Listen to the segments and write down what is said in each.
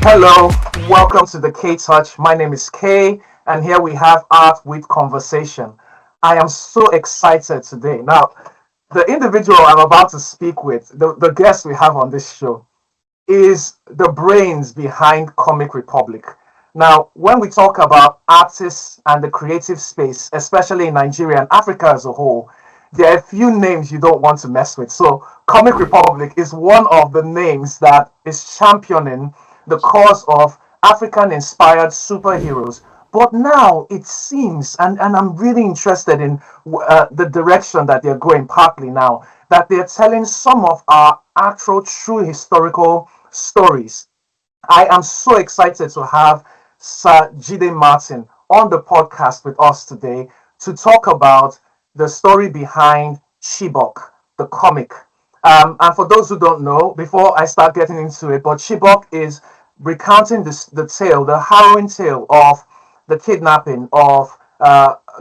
Hello, welcome to the K Touch. My name is Kay, and here we have Art with Conversation. I am so excited today. Now, the individual I'm about to speak with, the guest we have on this show, is the brains behind Comic Republic. Now, when we talk about artists and the creative space, especially in Nigeria and Africa as a whole, there are a few names you don't want to mess with. So, Comic Republic is one of the names that is championing the cause of African inspired superheroes. But now it seems, and I'm really interested in the direction that they're going, partly now, that they're telling some of our actual true historical stories. I am so excited to have Sir Jide Martin on the podcast with us today to talk about the story behind Chibok, the comic. And for those who don't know, before I start getting into it, but Chibok is recounting the harrowing tale of the kidnapping of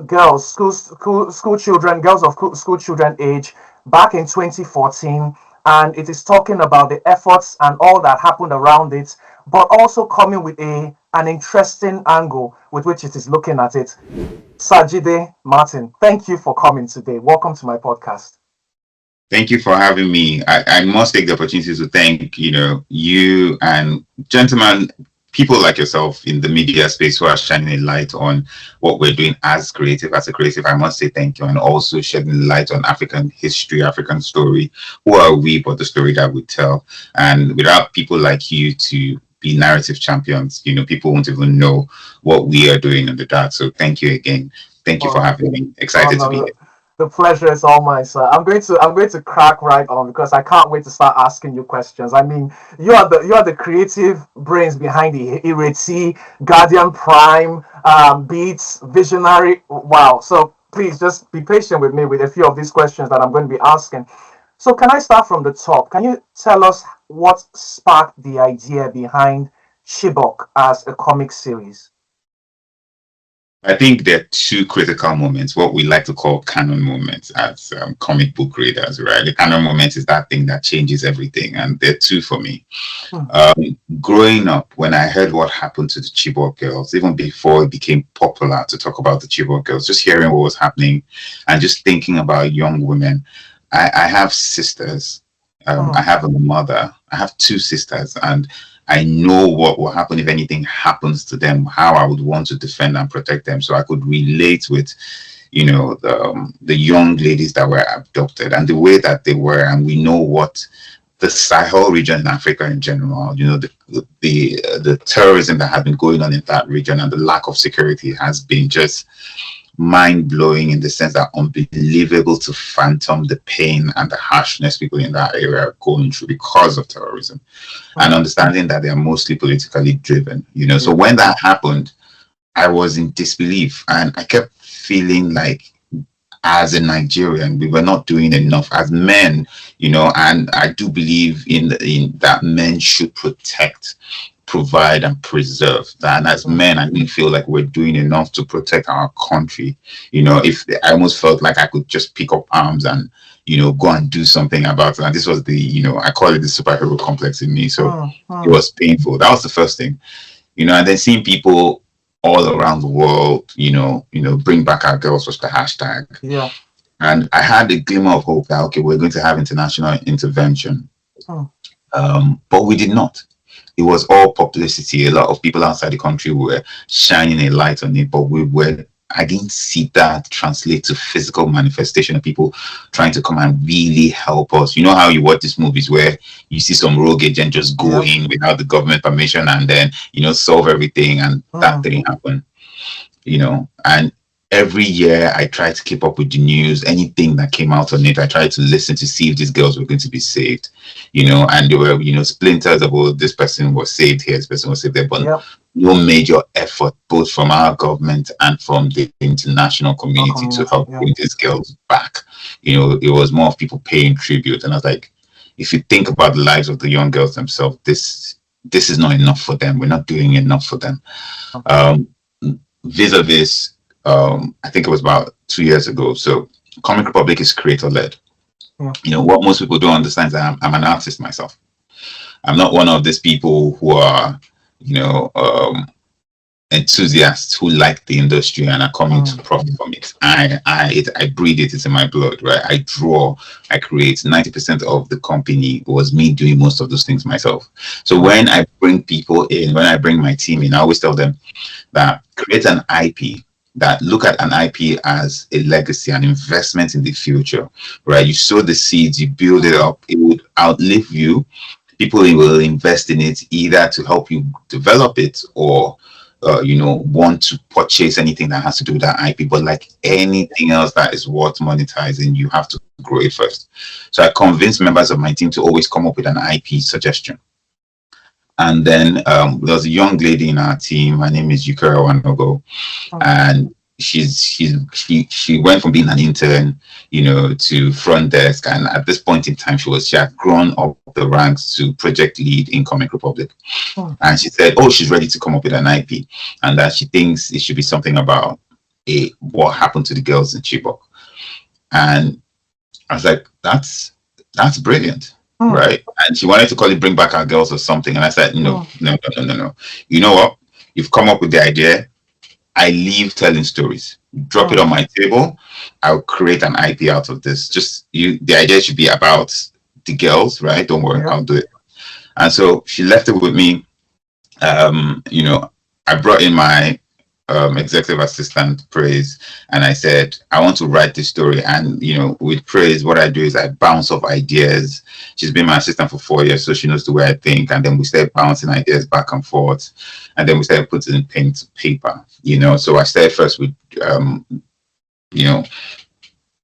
girls, school children, girls of school children age back in 2014, and it is talking about the efforts and all that happened around it, but also coming with a an interesting angle with which it is looking at it. Sajide Martin, thank you for coming today. Welcome to my podcast. Thank you for having me. I must take the opportunity to thank, you and gentlemen, people like yourself in the media space who are shining a light on what we're doing as a creative. I must say thank you, and also shedding light on African history, African story. Who are we but the story that we tell? And without people like you to be narrative champions, people won't even know what we are doing in the dark. So thank you again. Thank you for Oh, having me. oh Excited to be no, here. the pleasure is all mine, sir. I'm going to crack right on because I can't wait to start asking you questions. I mean, you are the creative brains behind the Ireti, Guardian Prime, Beats, Visionary. Wow. So please just be patient with me with a few of these questions that I'm going to be asking. So can I start from the top? Can you tell us what sparked the idea behind Chibok as a comic series? I think there are two critical moments, what we like to call canon moments as comic book readers, right? The canon moment is that thing that changes everything, and there are two for me. Hmm. Growing up, when I heard what happened to the Chibok girls, even before it became popular to talk about the Chibok girls, just hearing what was happening and just thinking about young women. I have sisters. I Hmm. have a mother. I have two sisters, and I know what will happen if anything happens to them, how I would want to defend and protect them. So I could relate with, the young ladies that were abducted and the way that they were. And we know what the Sahel region in Africa in general, the terrorism that has been going on in that region and the lack of security has been just mind blowing, in the sense that unbelievable to phantom the pain and the harshness people in that area are going through because of terrorism, and Hmm. understanding that they are mostly politically driven. So Yeah. when that happened, I was in disbelief, and I kept feeling like, as a Nigerian, we were not doing enough as men, and I do believe in that men should protect, provide, and preserve that. And as Hmm. men, I didn't feel like we're doing enough to protect our country. If I almost felt like I could just pick up arms and go and do something about it. And this was I call it the superhero complex in me. So Hmm. it Hmm. was painful. That was the first thing. And then seeing people all around the world, bring back our girls was the hashtag. Yeah. And I had a glimmer of hope that, okay, we're going to have international intervention. Hmm. But we did not. It was all publicity. A lot of people outside the country were shining a light on it, but I didn't see that translate to physical manifestation of people trying to come and really help us. You know how you watch these movies where you see some rogue agent just go Yep. in without the government permission and then, solve everything, and that Hmm. didn't happen. And every year I tried to keep up with the news, anything that came out on it. I tried to listen to see if these girls were going to be saved, and there were, splinters of, oh, this person was saved here, this person was saved there, but Yep. no major effort, both from our government and from the international Our community, to community. help Yeah. bring these girls back. It was more of people paying tribute. And I was like, if you think about the lives of the young girls themselves, this is not enough for them. We're not doing enough for them. Okay. Um, Vis-a-vis, I think it was about 2 years ago. So Comic Republic is creator led. Yeah. What most people don't understand is that I'm an artist myself. I'm not one of these people who are you know, enthusiasts who like the industry and are coming to Mm. profit from it. I breathe it. It's in my blood, right? I draw, I create. 90% of the company was me doing most of those things myself. So Mm. when I bring people in, when I bring my team in, I always tell them that create an IP, that look at an IP as a legacy, an investment in the future, right? You sow the seeds, you build it Mm. up, it would outlive you. People will invest in it either to help you develop it or want to purchase anything that has to do with that IP. But like Yep. anything else that is worth monetizing, you have to grow it first. So I convince members of my team to always come up with an IP suggestion. And then there was a young lady in our team. Her name is Yukara Wanogo, Mm. and she went from being an intern, to front desk, and at this point in time, she had grown up the ranks to project lead in Comic Republic. Mm. And she said, "Oh, she's ready to come up with an IP, and that she thinks it should be something about what happened to the girls in Chibok." And I was like, "That's brilliant." Mm. Right. And she wanted to call it Bring Back Our Girls or something. And I said, no, Mm. no, no, no, no, no. You know what? You've come up with the idea. I leave telling stories. Drop it Mm. on my table. I'll create an IP out of this. Just you, the idea should be about the girls, right? Don't worry, Yep. I'll do it. And so she left it with me. um, you know, I brought in my executive assistant Praise, and I said, I want to write this story. And with Praise, what I do is I bounce off ideas. She's been my assistant for 4 years, so she knows the way I think. And then we started bouncing ideas back and forth, and then we started putting pen to paper. So I started first with you know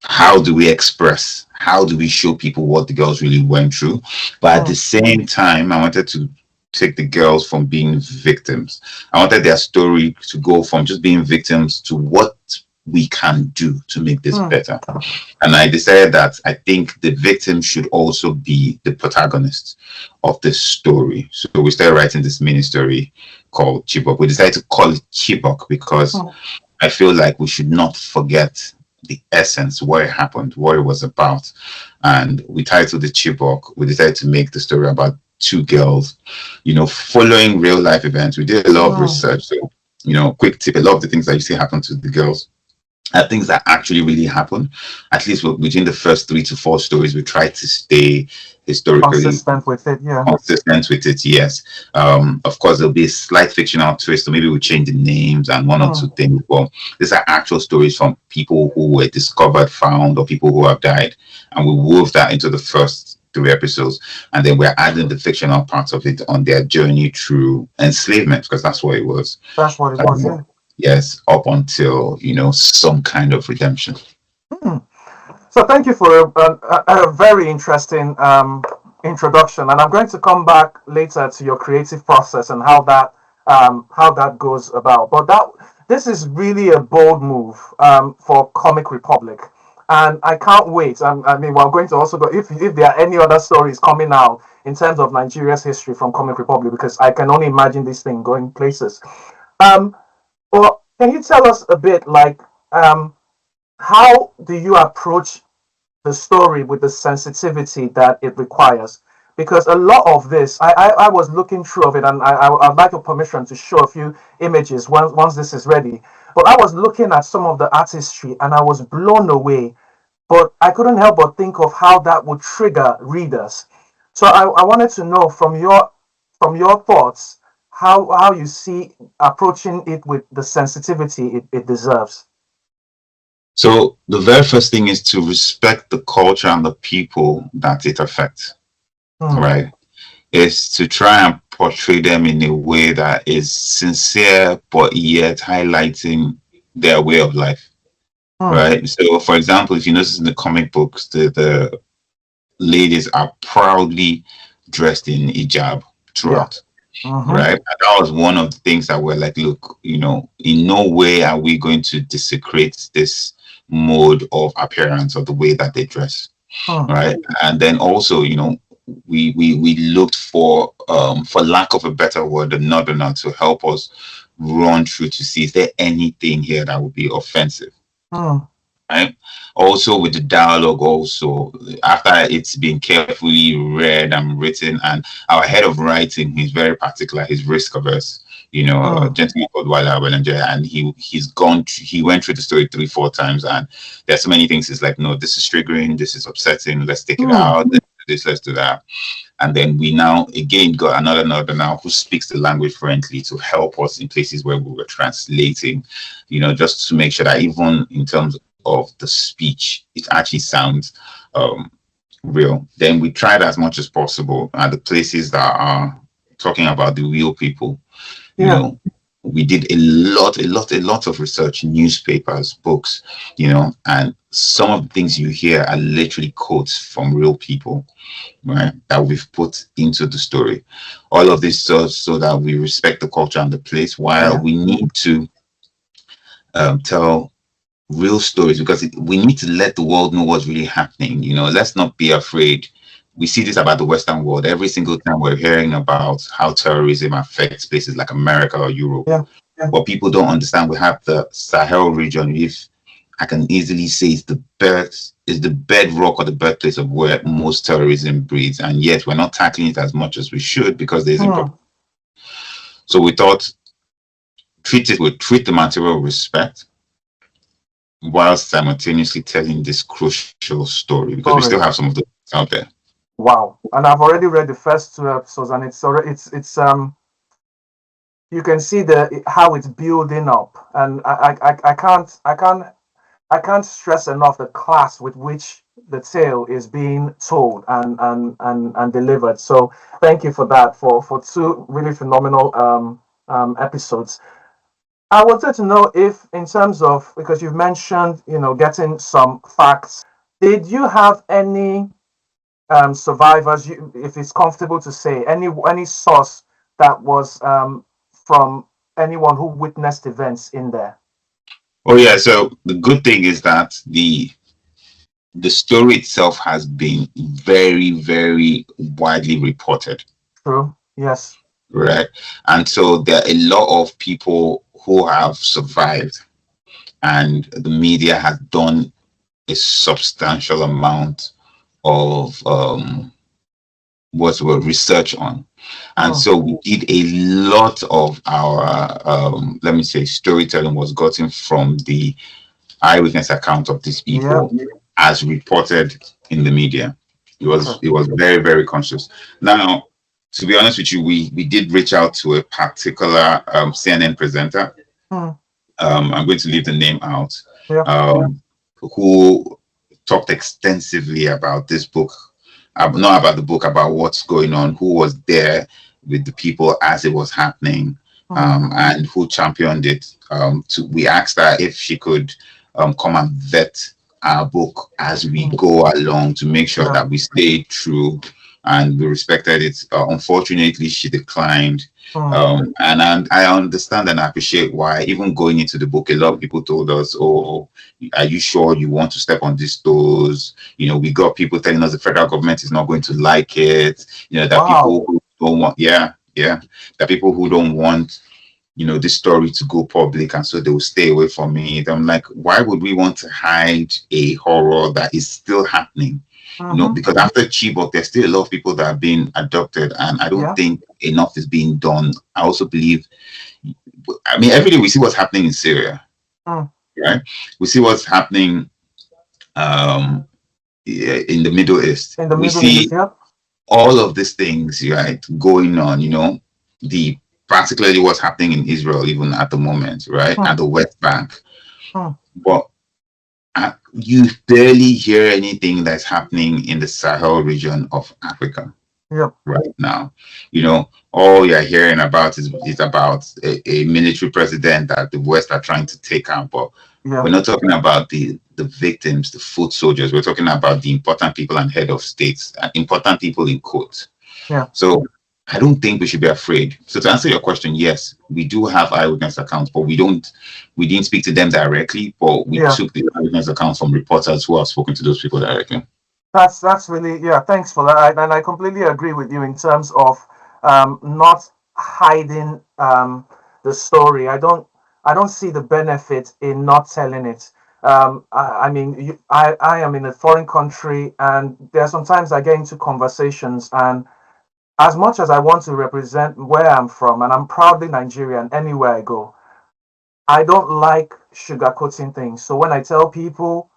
how do we express, how do we show people what the girls really went through, but at the Mm. same time I wanted to take the girls from being victims. I wanted their story to go from just being victims to what we can do to make this Mm. better. And I decided that I think the victim should also be the protagonist of this story. So we started writing this mini story called Chibok. We decided to call it Chibok because Mm. I feel like we should not forget the essence, what it happened, what it was about. And we titled it Chibok. We decided to make the story about two girls, following real life events. We did a lot of Mm. research. So, quick tip, a lot of the things that you see happen to the girls are things that actually really happen. At least within the first 3 to 4 stories, we try to stay historically Consistent with it. Yeah. consistent with it. Yes. Of course, there'll be a slight fictional twist, so maybe we'll change the names and one or two Mm. things. But these are actual stories from people who were discovered, found, or people who have died, and we wove that into the first 3 episodes, and then we're adding the fictional parts of it on their journey through enslavement, because that's what it was. That's what it was. Yeah. Yes, up until some kind of redemption. Mm. So thank you for a very interesting introduction, and I'm going to come back later to your creative process and how that goes about. But this is really a bold move for Comic Republic, and I can't wait. I mean, we're going to also go if there are any other stories coming out in terms of Nigeria's history from Comic Republic, because I can only imagine this thing going places. Um, well, can you tell us a bit like how do you approach the story with the sensitivity that it requires? Because a lot of this, I was looking through of it, and I'd like your permission to show a few images once this is ready. But I was looking at some of the artistry, and I was blown away. But I couldn't help but think of how that would trigger readers. So I wanted to know from your thoughts how you see approaching it with the sensitivity it deserves. So the very first thing is to respect the culture and the people that it affects, Hmm. right? Is to try and portray them in a way that is sincere, but yet highlighting their way of life, Hmm. right? So, for example, if you notice in the comic books, the ladies are proudly dressed in hijab Yeah. throughout, Mm-hmm. right? And that was one of the things that we're like, look, in no way are we going to desecrate this mode of appearance or the way that they dress, Hmm. right? And then also, we looked for lack of a better word, a northerner to help us run through to see is there anything here that would be offensive. Hmm. right? Also with the dialogue, also after it's been carefully read and written, and our head of writing, he's very particular, he's risk averse. A Mm, gentleman called Wala Abelenje, and he went through the story 3 4 times, and there's so many things. He's like, no, this is triggering, this is upsetting, let's take it mm, out, let's do this, let's do that. And then we now again got another now who speaks the language fluently to help us in places where we were translating, just to make sure that even in terms of the speech, it actually sounds um, real. Then we tried as much as possible at the places that are talking about the real people. You yeah, know, we did a lot of research, newspapers, books, and some of the things you hear are literally quotes from real people, right? That we've put into the story. All of this so that we respect the culture and the place, while yeah, we need to tell real stories, because we need to let the world know what's really happening. Let's not be afraid. We see this about the Western world every single time we're hearing about how terrorism affects places like America or Europe. yeah. What people don't understand, we have the Sahel region. If I can easily say is the bedrock or the birthplace of where most terrorism breeds, and yet we're not tackling it as much as we should because there's improper. Mm, So we thought treat the material with respect while simultaneously telling this crucial story, because we still sorry. have some of those out there. Wow. And I've already read the first two episodes, and it's already it's you can see the how it's building up, and I can't stress enough the class with which the tale is being told and delivered. So thank you for that, for two really phenomenal episodes. I wanted to know if, in terms of, because you've mentioned, getting some facts, did you have any survivors, if it's comfortable to say, any source that was from anyone who witnessed events in there? Oh yeah, so the good thing is that the story itself has been very, very widely reported, True. Yes. right? And so there are a lot of people who have survived, and the media has done a substantial amount of research on. And Mm, so we did a lot of our let me say storytelling was gotten from the eyewitness account of these yeah. people as reported in the media. It was Okay. it was very, very conscious. Now, to be honest with you, we did reach out to a particular CNN presenter. Mm, I'm going to leave the name out. yeah. Um, who talked extensively about this book, not about the book, about what's going on, who was there with the people as it was happening, Mm, and who championed it. We asked her if she could come and vet our book as we mm, go along to make sure yeah. that we stay true and we respected it. Unfortunately, she declined. Mm, And I understand and appreciate why. Even going into the book, a lot of people told us, "Oh, are you sure you want to step on these toes?" We got people telling us the federal government is not going to like it. That wow. people who don't want, yeah, yeah, that people who don't want, this story to go public, and so they will stay away from it. I'm like, why would we want to hide a horror that is still happening? Mm-hmm. Because after Chibok, there's still a lot of people that are being adopted, and I don't Yeah. think enough is being done. I also believe, I mean, every day we see what's happening in Syria, Mm, right? We see what's happening um, in the Middle East. in the We Middle see East. Yeah. all of these things, right, going on, the particularly what's happening in Israel, even at the moment, right, Mm, at the West Bank. mm, But you barely hear anything that's happening in the Sahel region of Africa yep. right now. All you're hearing about is about a military president that the West are trying to take out. But Yeah. we're not talking about the victims, the foot soldiers. We're talking about the important people and head of states, important people in court. Yeah. So I don't think we should be afraid. So to answer your question, yes, we do have eyewitness accounts, but we didn't speak to them directly, but we Yeah. took the eyewitness accounts from reporters who have spoken to those people directly. That's really, yeah. Thanks for that, and I completely agree with you in terms of not hiding the story. I don't see the benefit in not telling it. I mean, I am in a foreign country, and there are sometimes I get into conversations, and as much as I want to represent where I'm from, and I'm proudly Nigerian anywhere I go, I don't like sugarcoating things. So when I tell people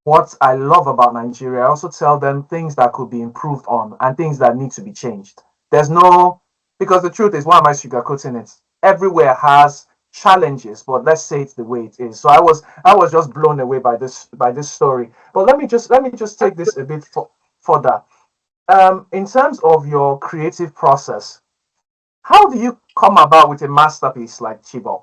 what I love about Nigeria, I also tell them things that could be improved on and things that need to be changed. There's no, because the truth is, why am I sugarcoating it? Everywhere has challenges, but let's say it's the way it is. So I was just blown away by this story. But let me just take this a bit further. In terms of your creative process, how do you come about with a masterpiece like Chibok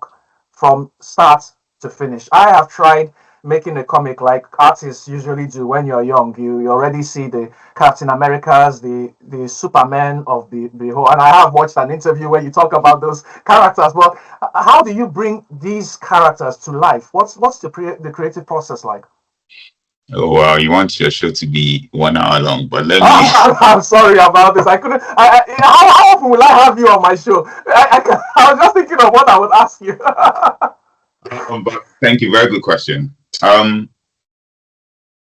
from start to finish? I have tried making a comic like artists usually do when you're young. You already see the Captain Americas, the Superman of the whole. And I have watched an interview where you talk about those characters. But how do you bring these characters to life? What's the creative process like? Oh wow, you want your show to be 1 hour long, but let me I'm sorry about this. I couldn't. How often will I have you on my show? I was just thinking of what I would ask you. but thank you, very good question. A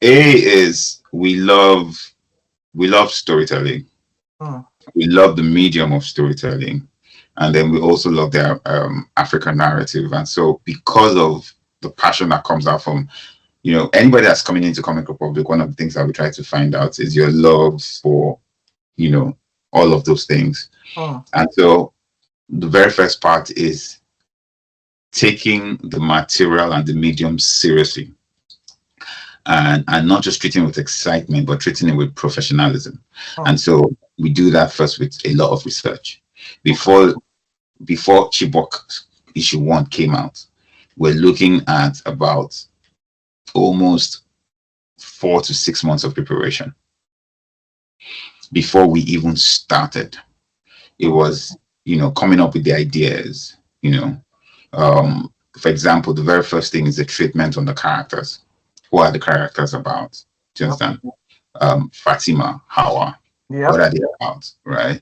is we love storytelling. Hmm. We love the medium of storytelling, and then we also love their African narrative. And so, because of the passion that comes out from anybody that's coming into Comic Republic, one of the things that we try to find out is your love for you know all of those things. Hmm. And so, the very first part is taking the material and the medium seriously, and not just treating it with excitement, but treating it with professionalism. Hmm. And so we do that first with a lot of research. Okay. Before Chibok issue 1 came out, we're looking at about almost 4 to 6 months of preparation before we even started. It Hmm. was, coming up with the ideas, for example, the very first thing is the treatment on the characters. Who are the characters about? Do you Yep. understand? Fatima, Hawa, what Yep. are they about, right?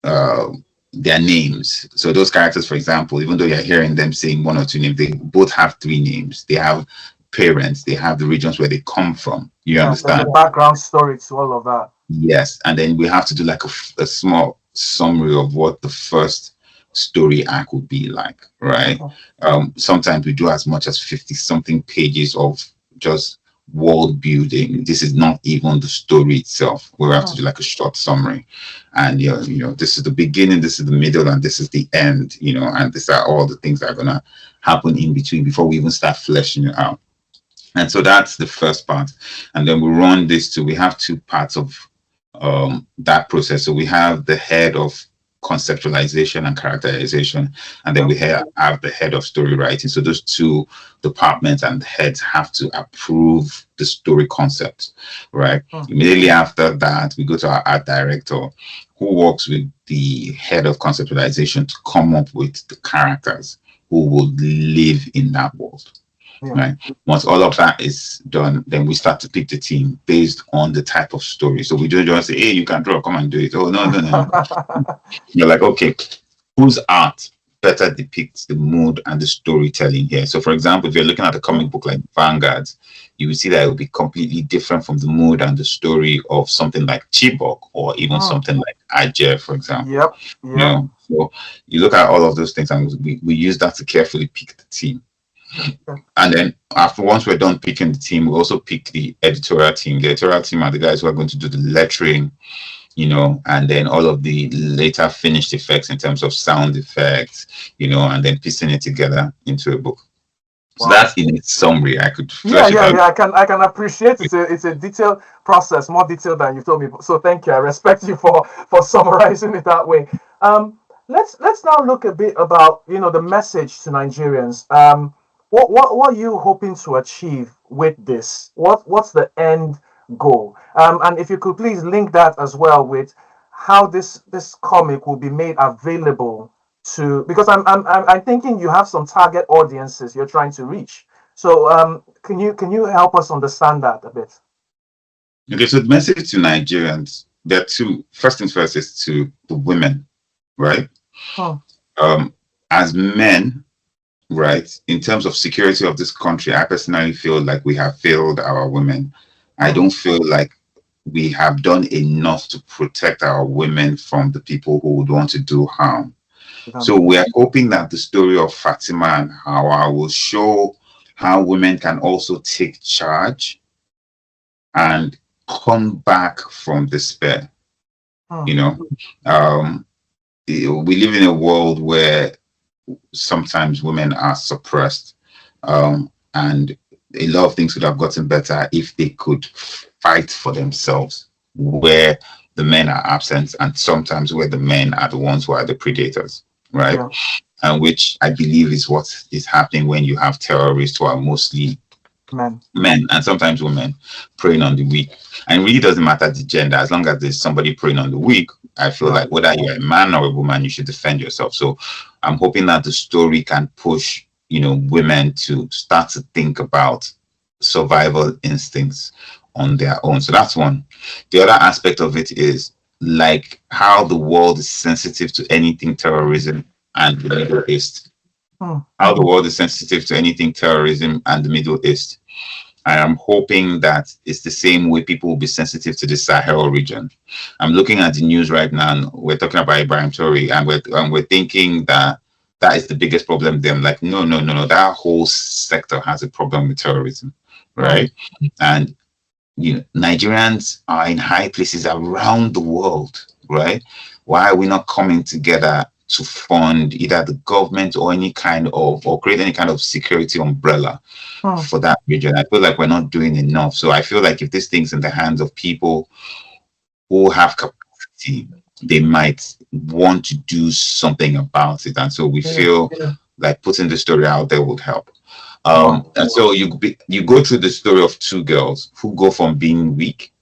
Uh, their names. So those characters, for example, even though you're hearing them saying 1 or 2 names, they both have 3 names. They have parents. They have the regions where they come from. You Yeah. There's a understand? background story to all of that. Yes. And then we have to do like a small summary of what the first story arc would be like, right? Hmm. Sometimes we do as much as 50 something pages of just world building. This is not even the story itself. We have to Hmm. do like a short summary. And this is the beginning, this is the middle, and this is the end, and these are all the things that are gonna happen in between before we even start fleshing it out. And so that's the first part. And then we run this to, we have 2 parts of that process. So we have the head of conceptualization and characterization, and then Yep. we have the head of story writing. So those 2 departments and heads have to approve the story concept, right? Hmm. Immediately after that, we go to our art director, who works with the head of conceptualization to come up with the characters who will live in that world. Yeah. Right. Once all of that is done, then we start to pick the team based on the type of story. So we don't just say, "Hey, you can draw, come and do it." Oh, no, no, no, no. You're like, okay, whose art better depicts the mood and the storytelling here? So, for example, if you're looking at a comic book like Vanguard, you will see that it will be completely different from the mood and the story of something like Chibok or even Hmm. something like Ajer, for example. Yep. Yep. So you look at all of those things, and we use that to carefully pick the team. Okay. And then after once we're done picking the team, we also pick the editorial team. The editorial team are the guys who are going to do the lettering, and then all of the later finished effects in terms of sound effects, and then piecing it together into a book. So Wow. that's in its summary. I could Yeah, flesh it yeah, out. yeah. I can appreciate it's a detailed process, more detailed than you told me. So thank you. I respect you for summarizing it that way. Let's now look a bit about the message to Nigerians. What are you hoping to achieve with this? What's the end goal? And if you could please link that as well with how this comic will be made available to, because I'm thinking you have some target audiences you're trying to reach. So can you help us understand that a bit? Okay, so the message to Nigerians, there are 2. First things first is to the women, right? Hmm. Um, as men, right? In terms of security of this country, I personally feel like we have failed our women. I Hmm. don't feel like we have done enough to protect our women from the people who would want to do harm. Even. So we are hoping that the story of Fatima and Hawa will show how women can also take charge and come back from despair. Hmm. You know, um, we live in a world where sometimes women are suppressed, and a lot of things could have gotten better if they could fight for themselves, where the men are absent, and sometimes where the men are the ones who are the predators, right? Yeah. And which I believe is what is happening when you have terrorists who are mostly Men. men and sometimes women preying on the weak. And it really doesn't matter the gender, as long as there's somebody preying on the weak. I feel Yeah. like whether you're a man or a woman, you should defend yourself. So I'm hoping that the story can push, women to start to think about survival instincts on their own. So that's one. The other aspect of it is like how the world is sensitive to anything terrorism and the Middle East. Hmm. How the world is sensitive to anything terrorism and the Middle East. I am hoping that it's the same way people will be sensitive to the Sahel region. I'm looking at the news right now, and we're talking about Ibrahim Tori, and we're thinking that that is the biggest problem. Them like, no, no, no, no. That whole sector has a problem with terrorism, Hmm. right? And Nigerians are in high places around the world, right? Why are we not coming together to fund either the government or any kind of or create any kind of security umbrella Hmm. for that region? I feel like we're not doing enough. So I feel like if this thing's in the hands of people who have capacity, they might want to do something about it. And so we Yeah. feel like putting the story out there would help. Wow. And so you go through the story of two girls who go from being weak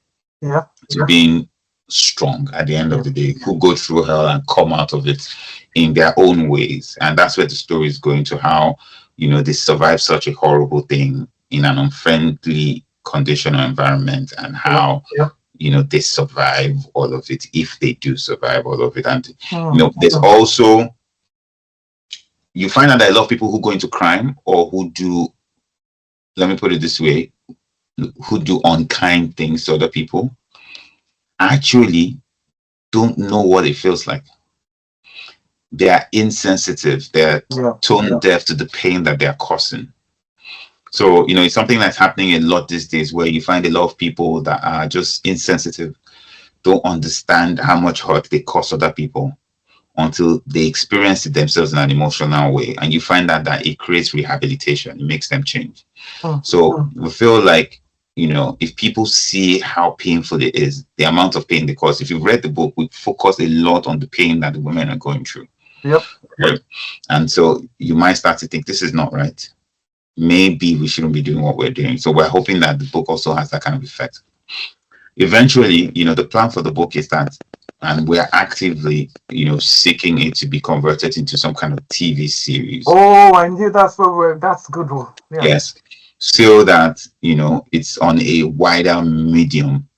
Yeah. to being strong at the end of Yeah. the day, who go through hell and come out of it in their own ways. And that's where the story is going to how, they survive such a horrible thing in an unfriendly condition or environment, and Yeah. how they survive all of it if they do survive all of it. And Hmm. there's also, you find out that a lot of people who go into crime or who do, let me put it this way, who do unkind things to other people actually don't know what it feels like. They are insensitive, they're Yeah. tone deaf to the pain that they're causing. So, it's something that's happening a lot these days where you find a lot of people that are just insensitive, don't understand how much hurt they cause other people until they experience it themselves in an emotional way. And you find that it creates rehabilitation, it makes them change. Hmm. So we feel like, if people see how painful it is, the amount of pain they cause, if you've read the book, we focus a lot on the pain that the women are going through. Yep. Right. And so you might start to think this is not right. Maybe we shouldn't be doing what we're doing. So we're hoping that the book also has that kind of effect. Eventually, the plan for the book is that, and we're actively, seeking it to be converted into some kind of TV series. Oh, I knew that's what we're. That's good one. Yeah. Yes. So that, it's on a wider medium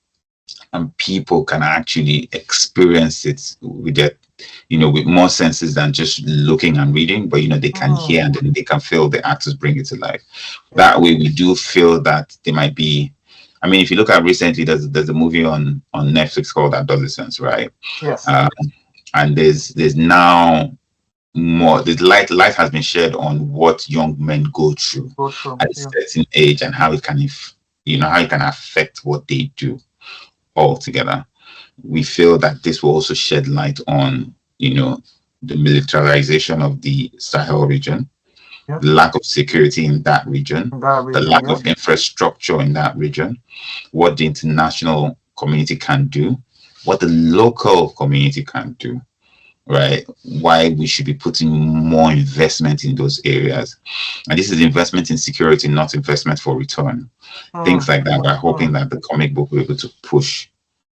and people can actually experience it with their, with more senses than just looking and reading, but they can Hmm. hear and then they can feel the actors bring it to life. Yeah. That way we do feel that they might be, I mean, if you look at recently, there's a movie on Netflix called Adolescence, right? Yes. Uh, and there's now more, the light has been shed on what young men go through Go through. at a Yeah. certain age and how it can, if how it can affect what they do altogether. We feel that this will also shed light on, the militarization of the Sahel region, Yeah. the lack of security in that region, In that the region. lack Yeah. of infrastructure in that region, what the international community can do, what the local community can do, right? Why we should be putting more investment in those areas. And this is investment in security, not investment for return. Hmm. Things like that. We're hoping that the comic book will be able to push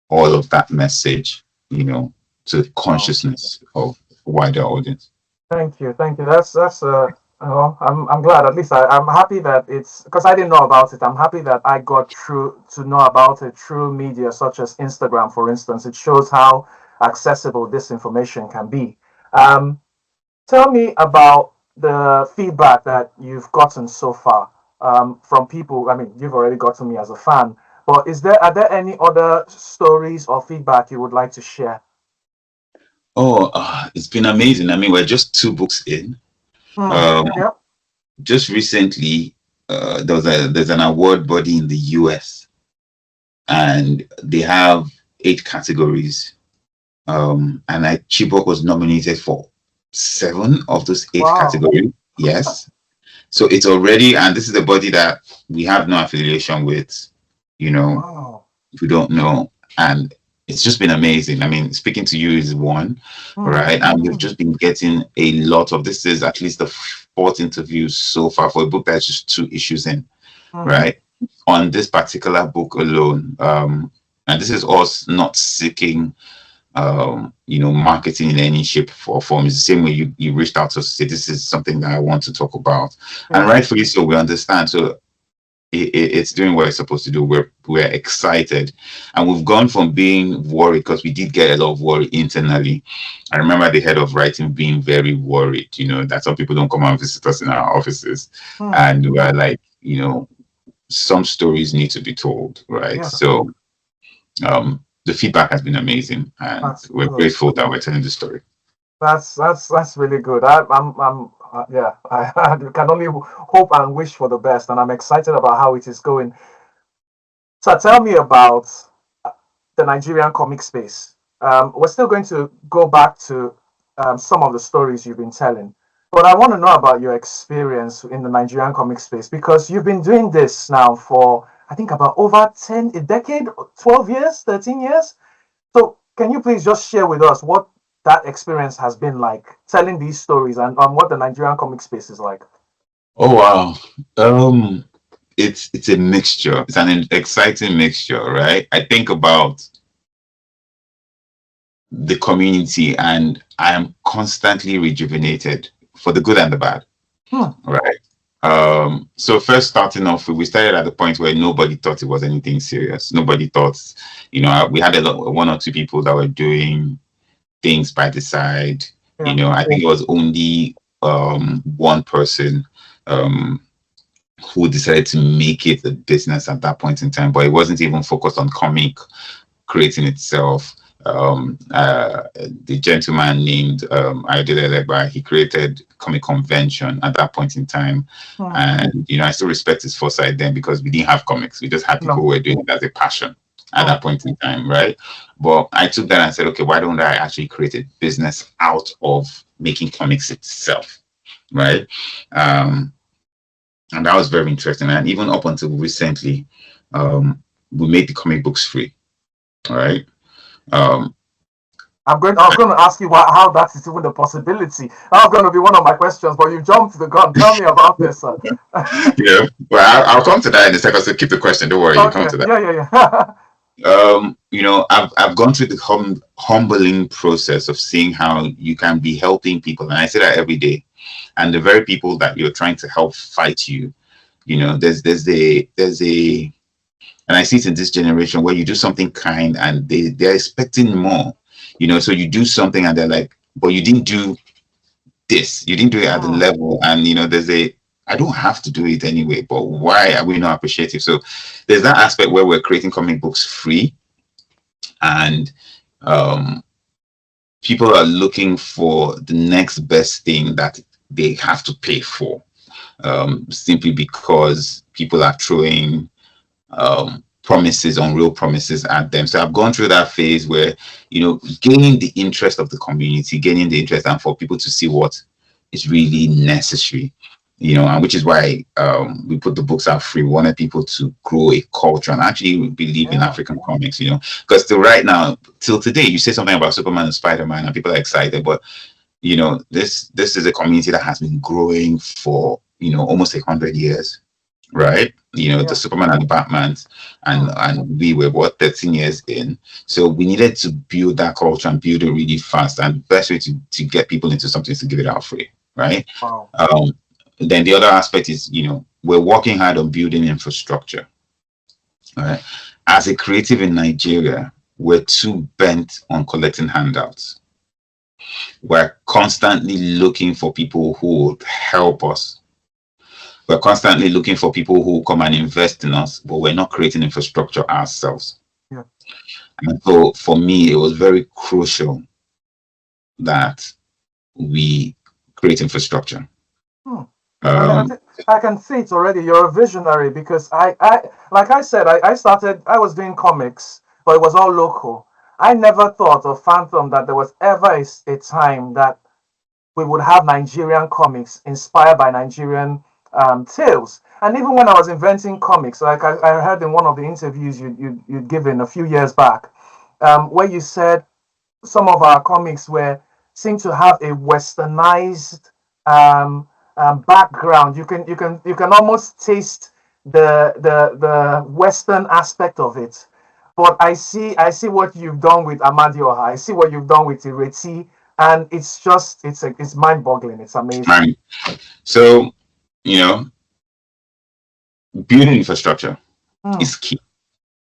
all of that message, to the Wow. consciousness of wider audience. Thank you. Thank you. That's I'm glad. At least I'm happy that it's because I didn't know about it. I'm happy that I got through to know about it through media such as Instagram, for instance. It shows how accessible this information can be. Um, Tell me about. the feedback that you've gotten so far from people. I mean, you've already gotten me as a fan, but are there any other stories or feedback you would like to share? Oh, it's been amazing. I mean, we're just 2 books in. Hmm. Um, Yep. just recently, there's an award body in the US, and they have 8 categories. And Chibok was nominated for 7 of those 8 Wow. categories. Yes. So it's already, and this is a body that we have no affiliation with, you know, Wow. we don't know. And it's just been amazing. I mean, speaking to you is one, Hmm. right? And we've just been getting a lot of this is at least the fourth interview so far for a book that's just 2 issues in, Mm-hmm. right? On this particular book alone. And this is us not seeking marketing in any shape or form. It's the same way you reached out to us to say this is something that I want to talk about, and Yeah. rightfully so. We understand. So it's doing what it's supposed to do. We're excited, and we've gone from being worried because we did get a lot of worry internally. I remember the head of writing being very worried. That some people don't come and visit us in our offices, Hmm. and we're like, some stories need to be told, right? Yeah. So the feedback has been amazing, and That's we're good. grateful that we're telling the story. That's really good. I'm yeah. I can only hope and wish for the best, and I'm excited about how it is going. So tell me about the Nigerian comic space. We're still going to go back to some of the stories you've been telling, but I want to know about your experience in the Nigerian comic space because you've been doing this now for I think about over a decade, 12 years, 13 years. So can you please just share with us what that experience has been like, telling these stories and what the Nigerian comic space is like? Oh wow. It's a mixture. It's an exciting mixture, right? I think about the community and I am constantly rejuvenated for the good and the bad, Hmm. right? So first starting off, we started at the point where nobody thought it was anything serious. Nobody thought, we had 1 or 2 people that were doing things by the side. Yeah. I think it was only one person um, who decided to make it a business at that point in time, but it wasn't even focused on comic creating itself. The gentleman named Ayodele, he created comic convention at that point in time. Hmm. And, I still respect his foresight then because we didn't have comics. We just had people No. who were doing it as a passion at Hmm. that point in time, right? But I took that and said, okay, why don't I actually create a business out of making comics itself, right? Um, and that was very interesting. And even up until recently, we made the comic books free, right? Um, I was going to ask you how that is even a possibility. That was going to be one of my questions, but you jumped the gun. Tell me about this. yeah, well, I'll come to that in a second. So keep the question. Don't worry, you come Okay. to that. Yeah. Yeah. Yeah. I've gone through the humbling process of seeing how you can be helping people, and I say that every day. And the very people that you're trying to help fight you, there's a and I see it in this generation where you do something kind and they're expecting more. So you do something and they're like, but you didn't do this. You didn't do it at the Hmm. level. And I don't have to do it anyway, but why are we not appreciative? So there's that aspect where we're creating comic books free and um people are looking for the next best thing that they have to pay for. Simply because people are throwing promises on real promises at them. So I've gone through that phase where, gaining the interest of the community, gaining the interest, and for people to see what is really necessary. And which is why we put the books out free. We wanted people to grow a culture and actually believe in Yeah. African comics, because till right now, till today, you say something about Superman and Spider-Man and people are excited, but this is a community that has been growing for almost 100 years, right? The Yeah. Superman and the Batmans, and Hmm. we were 13 years in, so we needed to build that culture and build it really fast. And the best way to get people into something is to give it out free, right? Wow. Then the other aspect is we're working hard on building infrastructure, right? As a creative in Nigeria, we're too bent on collecting handouts, We're constantly looking for people who would help us. We're constantly looking for people who come and invest in us, but we're not creating infrastructure ourselves. Yeah. And so for me, it was very crucial that we create infrastructure. Hmm. Um, I can see it already. You're a visionary because like I said, I was doing comics, but it was all local. I never thought or phantom that there was ever a time that we would have Nigerian comics inspired by Nigerian tales. And even when I was inventing comics, like I heard in one of the interviews you'd given a few years back, where you said some of our comics were seem to have a westernized background. You can almost taste the western aspect of it. But I see what you've done with Amadioha. I see what you've done with Ireti, and it's mind-boggling. It's amazing. and so, you know, building infrastructure Hmm. is key.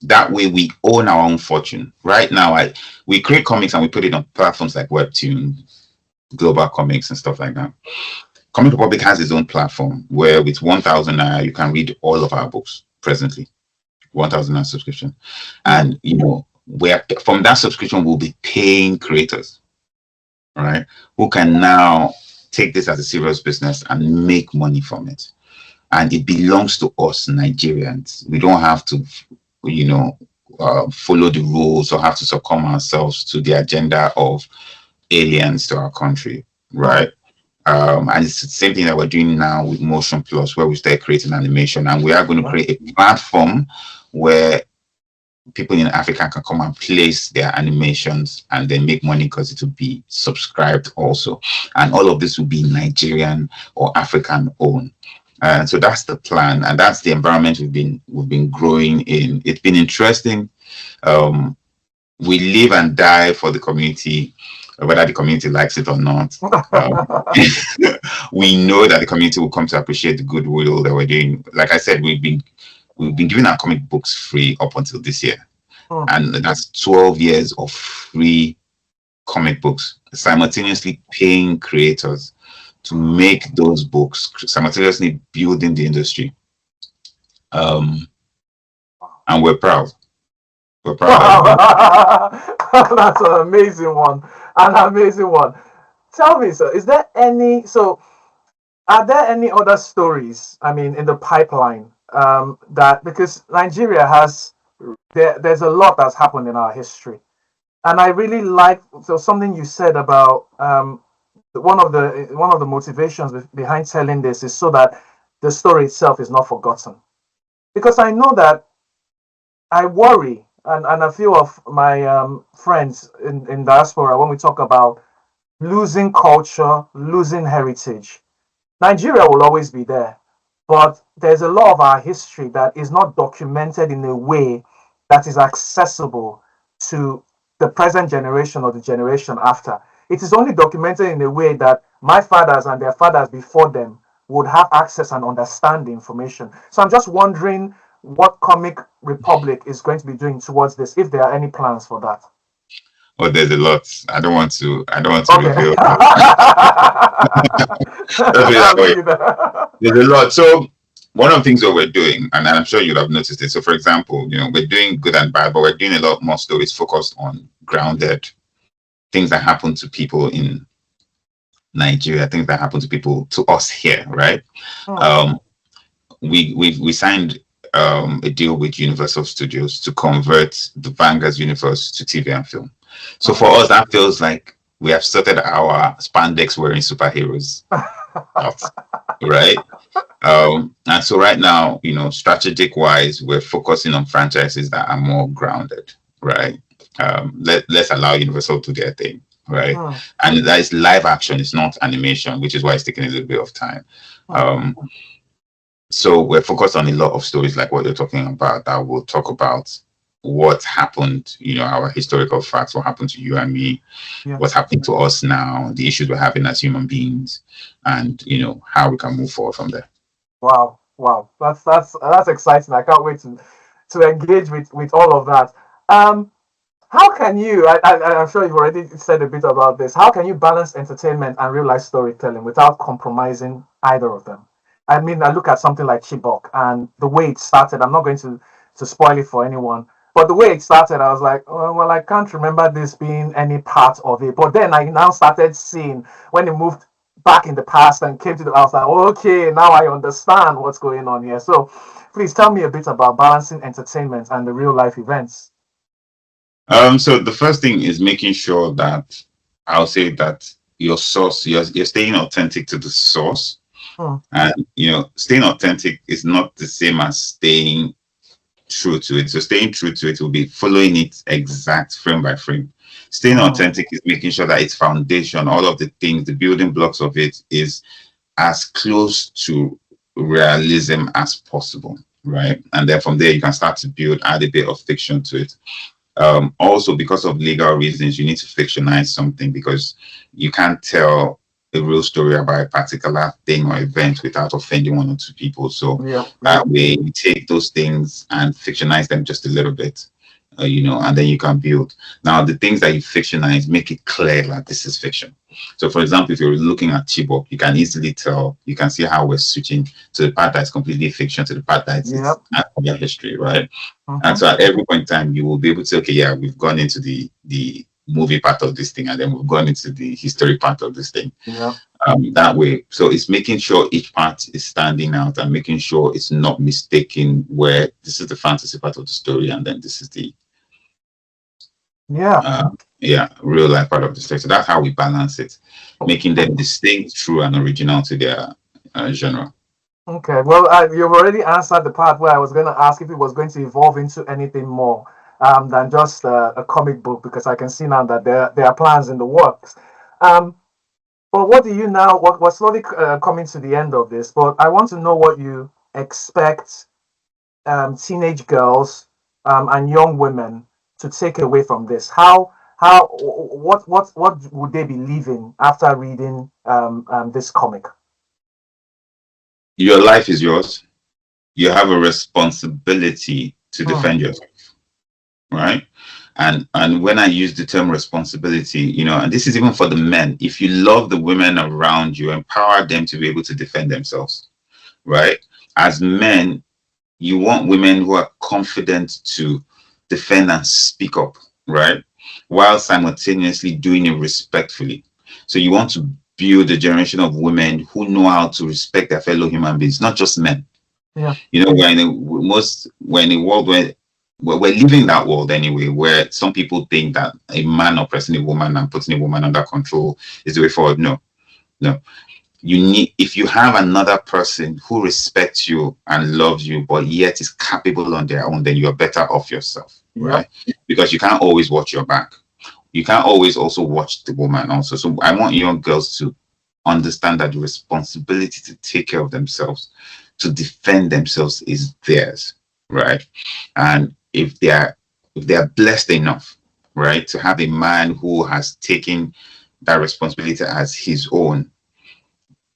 That way we own our own fortune. Right now, we create comics and we put it on platforms like Webtoon, Global Comics, and stuff like that. Comic Republic has its own platform where with 1,000 naira you can read all of our books presently. 1,000 naira subscription, Hmm. and where from that subscription we'll be paying creators, right? Who can now take this as a serious business and make money from it. And it belongs to us Nigerians. We don't have to, you know, follow the rules or have to succumb ourselves to the agenda of aliens to our country, Hmm. right? And it's the same thing that we're doing now with Motion Plus, where we start creating animation, and we are going to Yeah. create a platform where people in Africa can come and place their animations and then make money because it will be subscribed also. And all of this will be Nigerian or African owned. And so that's the plan, and that's the environment we've been growing in. It's been interesting. Um, we live and die for the community, whether the community likes it or not. Um, we know that the community will come to appreciate the goodwill that we're doing. Like I said, we've been giving our comic books free up until this year, Hmm. and that's 12 years of free comic books, simultaneously paying creators to make those books, simultaneously building the industry. Um, and we're proud. We're proud that we're doing. That's an amazing one. An amazing one. Tell me, sir, are there any other stories, I mean, in the pipeline, that because Nigeria there's a lot that's happened in our history. And I really like something you said about one of the motivations behind telling this is so that the story itself is not forgotten. Because I know that I worry, and a few of my friends in diaspora, when we talk about losing culture, losing heritage, Nigeria will always be there. But there's a lot of our history that is not documented in a way that is accessible to the present generation or the generation after. It is only documented in a way that my fathers and their fathers before them would have access and understand the information. So I'm just wondering what Comic Republic is going to be doing towards this, if there are any plans for that. Oh, there's a lot. I don't want to. I don't want to Okay. reveal. Let's put it that I'll way. leave you there. There's a lot. So one of the things that we're doing, and I'm sure you'll have noticed it. So, for example, we're doing good and bad, but we're doing a lot more stories focused on grounded things that happen to people in Nigeria, things that happen to people to us here, right? Hmm. Um, we signed a deal with Universal Studios to convert the Vanguard's universe to TV and film. So for Oh. us, that feels like we have started our spandex wearing superheroes out, right? And so right now, strategic wise, we're focusing on franchises that are more grounded, right? Let's allow Universal to do their thing, right? Hmm. And that is live action, it's not animation, which is why it's taking a little bit of time. Hmm. Um, so we're focused on a lot of stories like what you're talking about that will talk about what happened, our historical facts, what happened to you and me, Yeah. what's happening to us now, the issues we're having as human beings, and how we can move forward from there. Wow. Wow. That's exciting. I can't wait to engage with all of that. Um, How can you? I'm sure you've already said a bit about this. How can you balance entertainment and real life storytelling without compromising either of them? I mean, I look at something like Chibok and the way it started. I'm not going to spoil it for anyone, but the way it started, I was like, oh, well, I can't remember this being any part of it. But then I now started seeing when it moved back in the past and came to the. I was like, okay, now I understand what's going on here. So, please tell me a bit about balancing entertainment and the real life events. So the first thing is making sure that I'll say that your source, you're staying authentic to the source. Hmm. And staying authentic is not the same as staying true to it. So staying true to it will be following it exact frame by frame. Staying Hmm. authentic is making sure that its foundation, all of the things, the building blocks of it is as close to realism as possible, right? And then from there you can start to build, add a bit of fiction to it. Also, because of legal reasons, you need to fictionize something because you can't tell a real story about a particular thing or event without offending one or two people. So Yep. that Yep. way, you take those things and fictionize them just a little bit, and then you can build. Now, the things that you fictionize, make it clear that this is fiction. So, for example, if you're looking at Chibok, you can easily tell, you can see how we're switching to the part that's completely fiction to the part that is Yep. actual history, right? And Mm-hmm. so at every point in time, you will be able to say, okay, yeah, we've gone into the movie part of this thing, and then we've gone into the history part of this thing. Yep. That way, so it's making sure each part is standing out and making sure it's not mistaken. Where this is the fantasy part of the story, and then this is the Yeah. real life part of the story. So that's how we balance it, making them distinct, true, and original to their genre. Okay. Well, you've already answered the part where I was going to ask if it was going to evolve into anything more than just a comic book, because I can see now that there are plans in the works. Um, but what do you now? We're slowly coming to the end of this, but I want to know what you expect teenage girls and young women to take away from this. What would they be leaving after reading this comic? Your life is yours. You have a responsibility to Hmm. defend yourself, right? And when I use the term responsibility, and this is even for the men, if you love the women around you, empower them to be able to defend themselves, right? As men, you want women who are confident to defend and speak up, right? While simultaneously doing it respectfully. So you want to build a generation of women who know how to respect their fellow human beings, not just men. Yeah. We're in a world where we're living that world anyway, where some people think that a man oppressing a woman and putting a woman under control is the way forward. No, no. If you have another person who respects you and loves you, but yet is capable on their own, then you're better off yourself, Yep. right? Because you can't always watch your back. You can't always also watch the woman also. So I want young girls to understand that the responsibility to take care of themselves, to defend themselves is theirs, right? And if they are blessed enough, right, to have a man who has taken that responsibility as his own,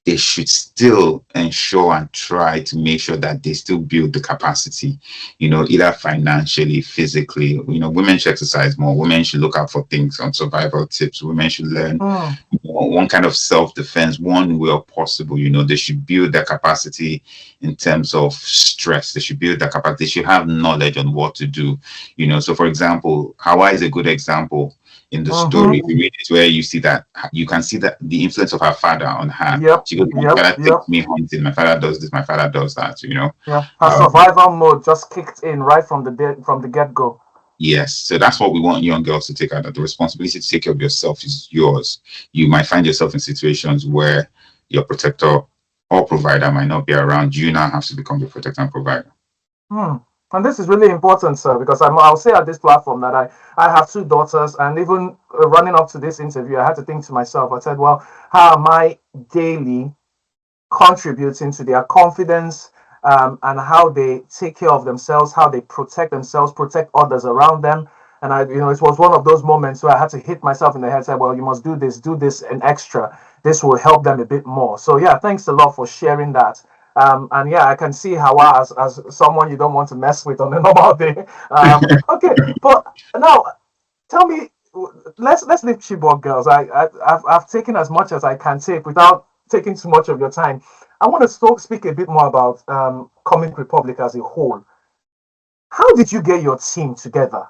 they should still ensure and try to make sure that they still build the capacity, either financially, physically. Women should exercise more. Women should look out for things on survival tips. Women should learn Hmm. one kind of self-defense, one way possible. They should build their capacity in terms of stress. They should build their capacity. They should have knowledge on what to do. So for example, Hawa is a good example in the story. Mm-hmm. We read it where you can see that the influence of her father on her. Yep. She goes, my Yep. father Yep. takes me hunting, my father does this, my father does that. Yeah. Her Um, survival mode just kicked in right from the get go. yes, so that's what we want young girls to take out. That the responsibility to take care of yourself is yours. You might find yourself in situations where your protector or provider might not be around. You now have to become the protector and provider. Hmm. And this is really important, sir, because I'll say at this platform that I have two daughters, and even running up to this interview, I had to think to myself. I said, well, how am I daily contributing to their confidence, and how they take care of themselves, how they protect themselves, protect others around them. And it was one of those moments where I had to hit myself in the head, say, well, you must do this and extra. This will help them a bit more. So yeah, thanks a lot for sharing that. And yeah, I can see how as someone you don't want to mess with on a normal day. Okay, but now Tell me, let's leave Chibok girls. I've taken as much as I can take without taking too much of your time. I want to speak a bit more about Comic Republic as a whole. How did you get your team together?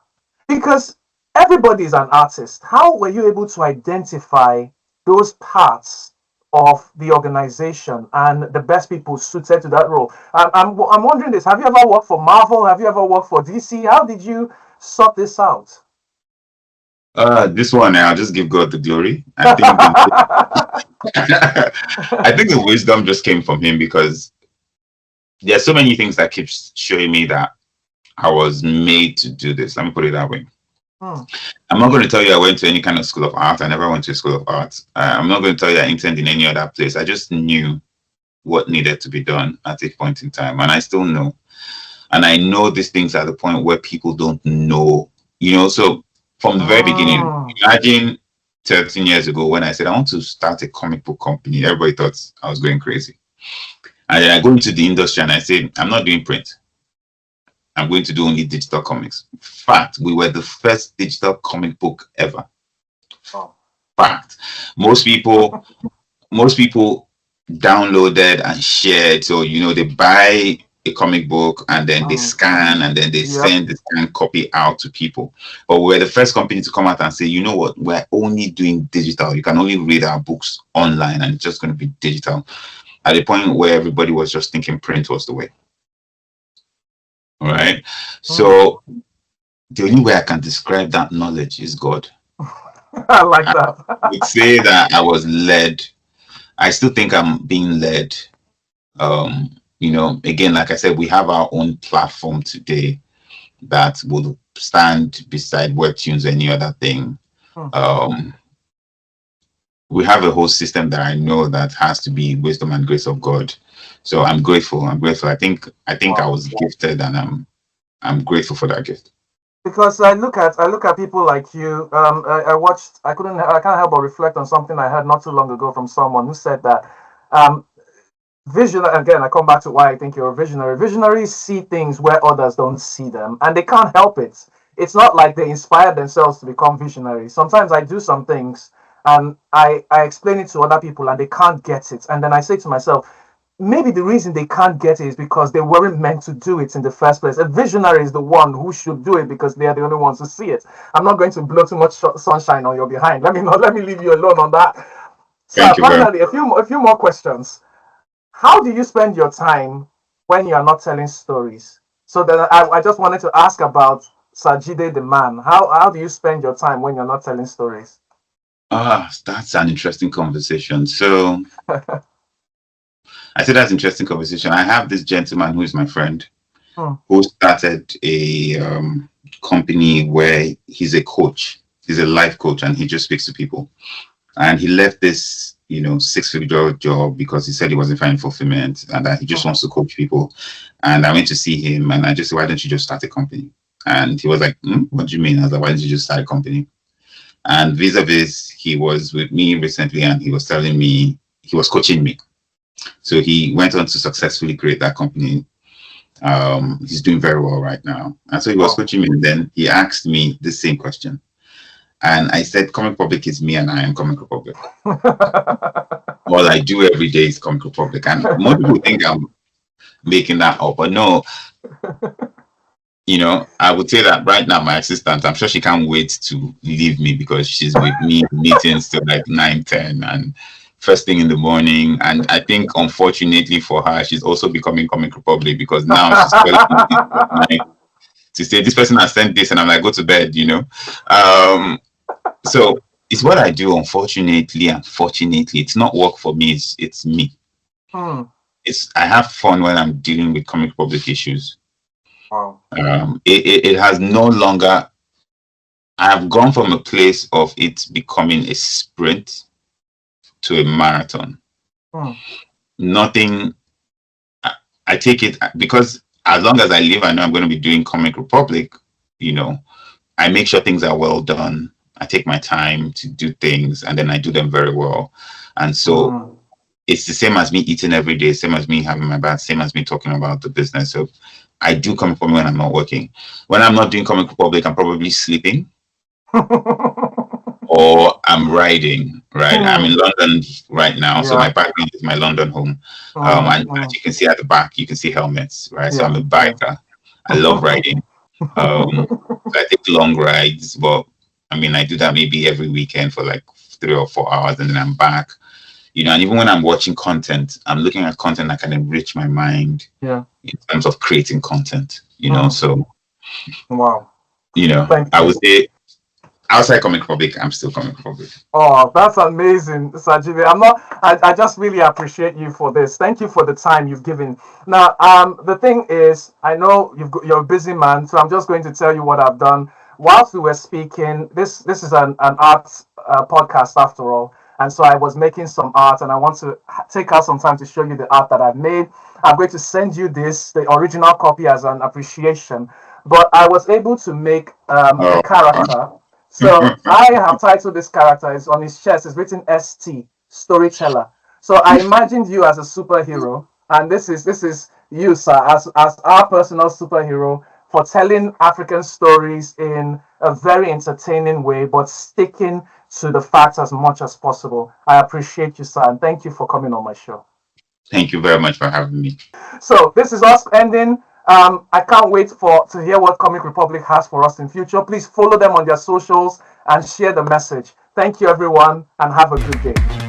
Because everybody is an artist. How were you able to identify those parts of the organization and the best people suited to that role? I'm wondering this. Have you ever worked for Marvel? Have you ever worked for DC? How did you sort this out? This one, I'll just give God the glory. I think I think the wisdom just came from him because there's so many things that keeps showing me that I was made to do this. Let me put it that way. Hmm. I'm not going to tell you I went to any kind of school of art. I never went to a school of art. I'm not going to tell you I interned in any other place. I just knew what needed to be done at a point in time, and I still know. And I know these things at the point where people don't know. So from the very beginning, Hmm. imagine 13 years ago when I said I want to start a comic book company. Everybody thought I was going crazy. And then I go into the industry and I say, I'm not doing print. I'm going to do only digital comics. Fact, we were the first digital comic book ever. Oh. Fact. Most people downloaded and shared. So, they buy a comic book and then they scan and then they send the scanned copy out to people. But we're the first company to come out and say, you know what, we're only doing digital. You can only read our books online and it's just going to be digital. At a point where everybody was just thinking print was the way. All right. So the only way I can describe that knowledge is God. I like that. I would say that I was led. I still think I'm being led. Again, like I said, we have our own platform today that will stand beside Webtoons or any other thing. We have a whole system that I know that has to be wisdom and grace of God. So I'm grateful. I think I was gifted, and I'm grateful for that gift. Because I look at people like you. I can't help but reflect on something I heard not too long ago from someone who said that visionary. Again, I come back to why I think you're a visionary. Visionaries see things where others don't see them, and they can't help it. It's not like they inspire themselves to become visionaries. Sometimes I do some things and I explain it to other people and they can't get it, and then I say to myself, maybe the reason they can't get it is because they weren't meant to do it in the first place. A visionary is the one who should do it because they are the only ones who see it. I'm not going to blow too much sunshine on your behind. Let me leave you alone on that. So Thank you very much. finally, a few more questions. How do you spend your time when you are not telling stories? So that I just wanted to ask about Sir Jide the man. How do you spend your time when you're not telling stories? That's an interesting conversation. So I said that's an interesting conversation. I have this gentleman who is my friend who started a company where he's a coach. He's a life coach and he just speaks to people. And he left this, 6-figure job because he said he wasn't finding fulfillment and that he just wants to coach people. And I went to see him and I just said, why don't you just start a company? And he was like, what do you mean? I was like, why don't you just start a company? And vis-a-vis, he was with me recently and he was telling me, he was coaching me. So he went on to successfully create that company. He's doing very well right now. And so he was coaching me and then he asked me the same question. And I said, Comic Republic is me and I am Comic Republic. All I do every day is Comic Republic. And most people think I'm making that up, but no. I would say that right now, my assistant, I'm sure she can't wait to leave me because she's with me in meetings till like 9, 10 and first thing in the morning. And I think, unfortunately for her, she's also becoming Comic Republic because now she's calling me to say, this person has sent this, and I'm like, go to bed, So it's what I do, unfortunately and fortunately. It's not work for me, it's me. I have fun when I'm dealing with Comic Republic issues. It has no longer, I have gone from a place of it becoming a sprint to a marathon. Nothing, I take it because as long as I live, I know I'm going to be doing Comic Republic. I make sure things are well done. I take my time to do things and then I do them very well. And so it's the same as me eating every day, same as me having my bath, same as me talking about the business. So I do Comic Republic when I'm not working. When I'm not doing Comic Republic, I'm probably sleeping. or I'm riding, right? I'm in London right now, so my Yeah. background is my London home. Mm, And as mm. you can see at the back, you can see helmets, right? So I'm Yeah. a Yeah. biker. I love riding. So I take long rides, but I mean, I do that maybe every weekend for like 3 or 4 hours, and then I'm back. And even when I'm watching content, I'm looking at content that can enrich my mind Yeah. in terms of creating content. Mm. So Wow. Thank I you. would say outside Comic Republic, I'm still Comic Republic. Oh, that's amazing, Sajide. I just really appreciate you for this. Thank you for the time you've given. Now, the thing is, I know you're a busy man, so I'm just going to tell you what I've done. Whilst we were speaking, this is an art podcast after all. And so I was making some art, and I want to take out some time to show you the art that I've made. I'm going to send you the original copy as an appreciation. But I was able to make a Oh, character. So I have titled this character, is on his chest, it's written ST, storyteller. So I imagined you as a superhero, and this is you, sir, as our personal superhero for telling African stories in a very entertaining way, but sticking to the facts as much as possible. I appreciate you, sir, and thank you for coming on my show. thank you very much for having me. So this is us ending. I can't wait to hear what Comic Republic has for us in future. Please follow them on their socials and share the message. Thank you, everyone, and have a good day.